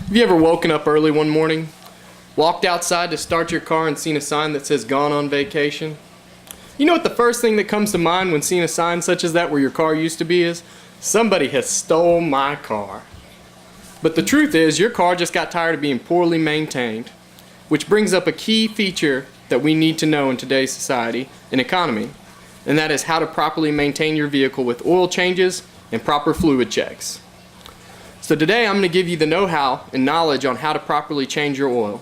Have you ever woken up early one morning, walked outside to start your car and seen a sign that says "Gone on Vacation"? You know what the first thing that comes to mind when seeing a sign such as that where your car used to be is? Somebody has stole my car. But the truth is, your car just got tired of being poorly maintained, which brings up a key feature that we need to know in today's society and economy, and that is how to properly maintain your vehicle with oil changes and proper fluid checks. So today I'm going to give you the know-how and knowledge on how to properly change your oil.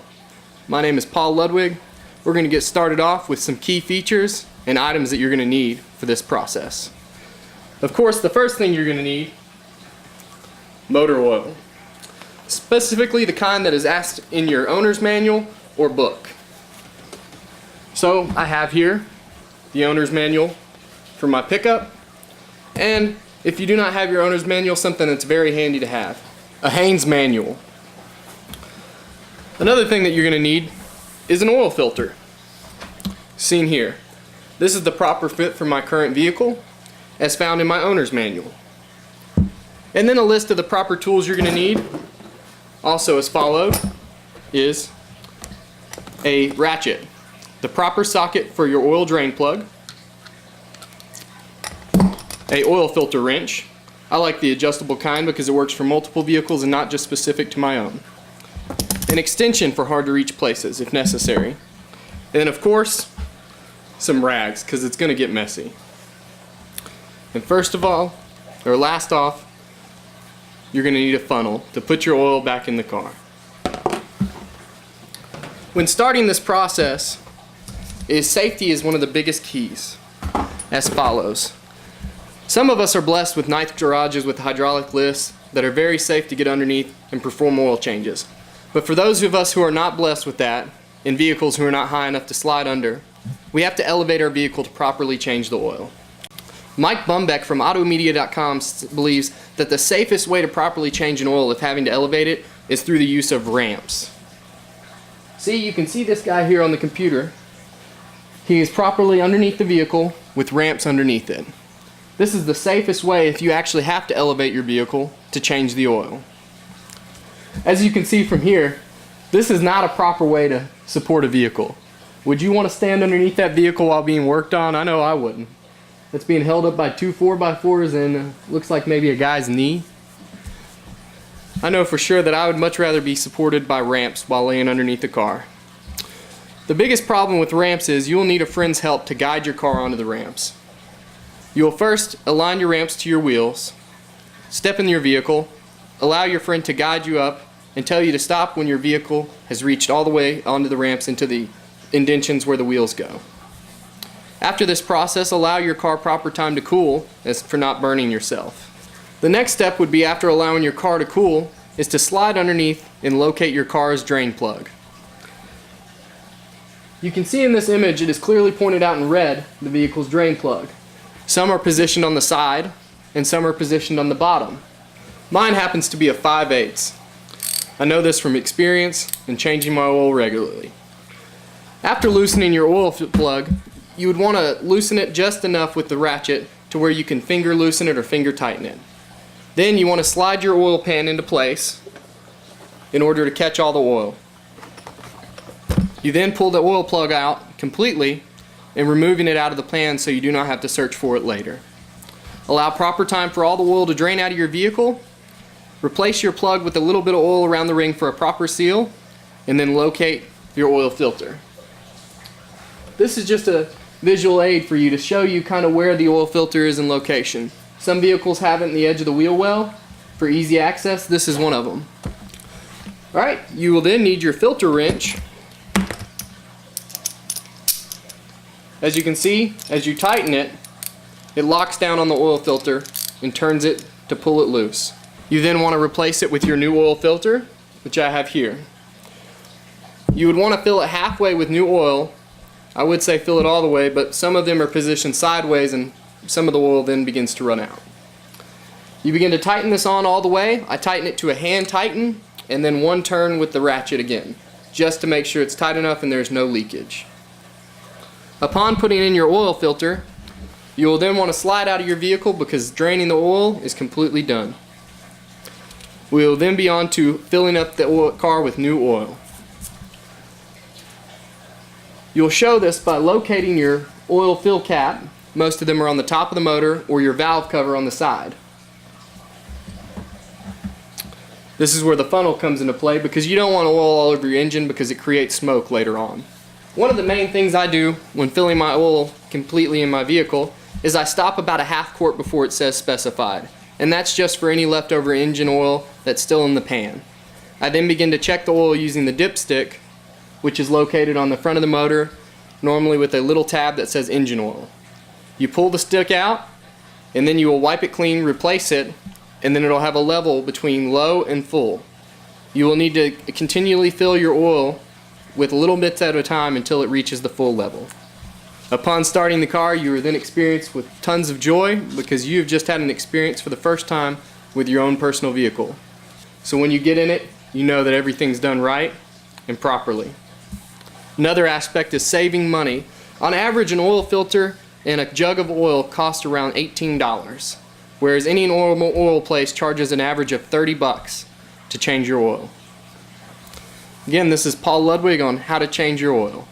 My name is Paul Ludwig. We're going to get started off with some key features and items that you're going to need for this process. Of course, the first thing you're going to need, motor oil. Specifically the kind that is asked in your owner's manual or book. So I have here the owner's manual for my pickup, and if you do not have your owner's manual, something that's very handy to have, a Haynes manual. Another thing that you're going to need is an oil filter. Seen here. This is the proper fit for my current vehicle as found in my owner's manual. And then a list of the proper tools you're going to need, also as followed, is a ratchet, the proper socket for your oil drain plug, a oil filter wrench. I like the adjustable kind because it works for multiple vehicles and not just specific to my own. An extension for hard to reach places if necessary. And of course, some rags because it's going to get messy. And first of all, or last off, you're going to need a funnel to put your oil back in the car. When starting this process, safety is one of the biggest keys, as follows. Some of us are blessed with nice garages with hydraulic lifts that are very safe to get underneath and perform oil changes. But for those of us who are not blessed with that, in vehicles who are not high enough to slide under, we have to elevate our vehicle to properly change the oil. Mike Bumbeck from automedia.com believes that the safest way to properly change an oil if having to elevate it is through the use of ramps. See, you can see this guy here on the computer. He is properly underneath the vehicle with ramps underneath it. This is the safest way if you actually have to elevate your vehicle to change the oil. As you can see from here, this is not a proper way to support a vehicle. Would you want to stand underneath that vehicle while being worked on? I know I wouldn't. It's being held up by two 4x4s and looks like maybe a guy's knee. I know for sure that I would much rather be supported by ramps while laying underneath the car. The biggest problem with ramps is you will need a friend's help to guide your car onto the ramps. You will first align your ramps to your wheels, step in your vehicle, allow your friend to guide you up and tell you to stop when your vehicle has reached all the way onto the ramps into the indentions where the wheels go. After this process, allow your car proper time to cool as for not burning yourself. The next step would be, after allowing your car to cool, is to slide underneath and locate your car's drain plug. You can see in this image it is clearly pointed out in red, the vehicle's drain plug. Some are positioned on the side and some are positioned on the bottom. Mine happens to be a 5/8. I know this from experience and changing my oil regularly. After loosening your oil plug, you would want to loosen it just enough with the ratchet to where you can finger loosen it or finger tighten it. Then you want to slide your oil pan into place in order to catch all the oil. You then pull the oil plug out completely and removing it out of the pan so you do not have to search for it later. Allow proper time for all the oil to drain out of your vehicle. Replace your plug with a little bit of oil around the ring for a proper seal, and then locate your oil filter. This is just a visual aid for you to show you kind of where the oil filter is in location. Some vehicles have it in the edge of the wheel well for easy access. This is one of them. Alright, you will then need your filter wrench. As you can see, as you tighten it, it locks down on the oil filter and turns it to pull it loose. You then want to replace it with your new oil filter, which I have here. You would want to fill it halfway with new oil. I would say fill it all the way, but some of them are positioned sideways and some of the oil then begins to run out. You begin to tighten this on all the way. I tighten it to a hand tighten and then one turn with the ratchet again, just to make sure it's tight enough and there's no leakage. Upon putting in your oil filter, you will then want to slide out of your vehicle because draining the oil is completely done. We will then be on to filling up the car with new oil. You'll show this by locating your oil fill cap. Most of them are on the top of the motor or your valve cover on the side. This is where the funnel comes into play because you don't want oil all over your engine because it creates smoke later on. One of the main things I do when filling my oil completely in my vehicle is I stop about a half quart before it says specified. And that's just for any leftover engine oil that's still in the pan. I then begin to check the oil using the dipstick, which is located on the front of the motor, normally with a little tab that says engine oil. You pull the stick out, and then you will wipe it clean, replace it, and then it'll have a level between low and full. You will need to continually fill your oil with little bits at a time until it reaches the full level. Upon starting the car, you are then experienced with tons of joy because you've just had an experience for the first time with your own personal vehicle. So when you get in it, you know that everything's done right and properly. Another aspect is saving money. On average, an oil filter and a jug of oil cost around $18, whereas any normal oil place charges an average of $30 to change your oil. Again, this is Paul Ludwig on how to change your oil.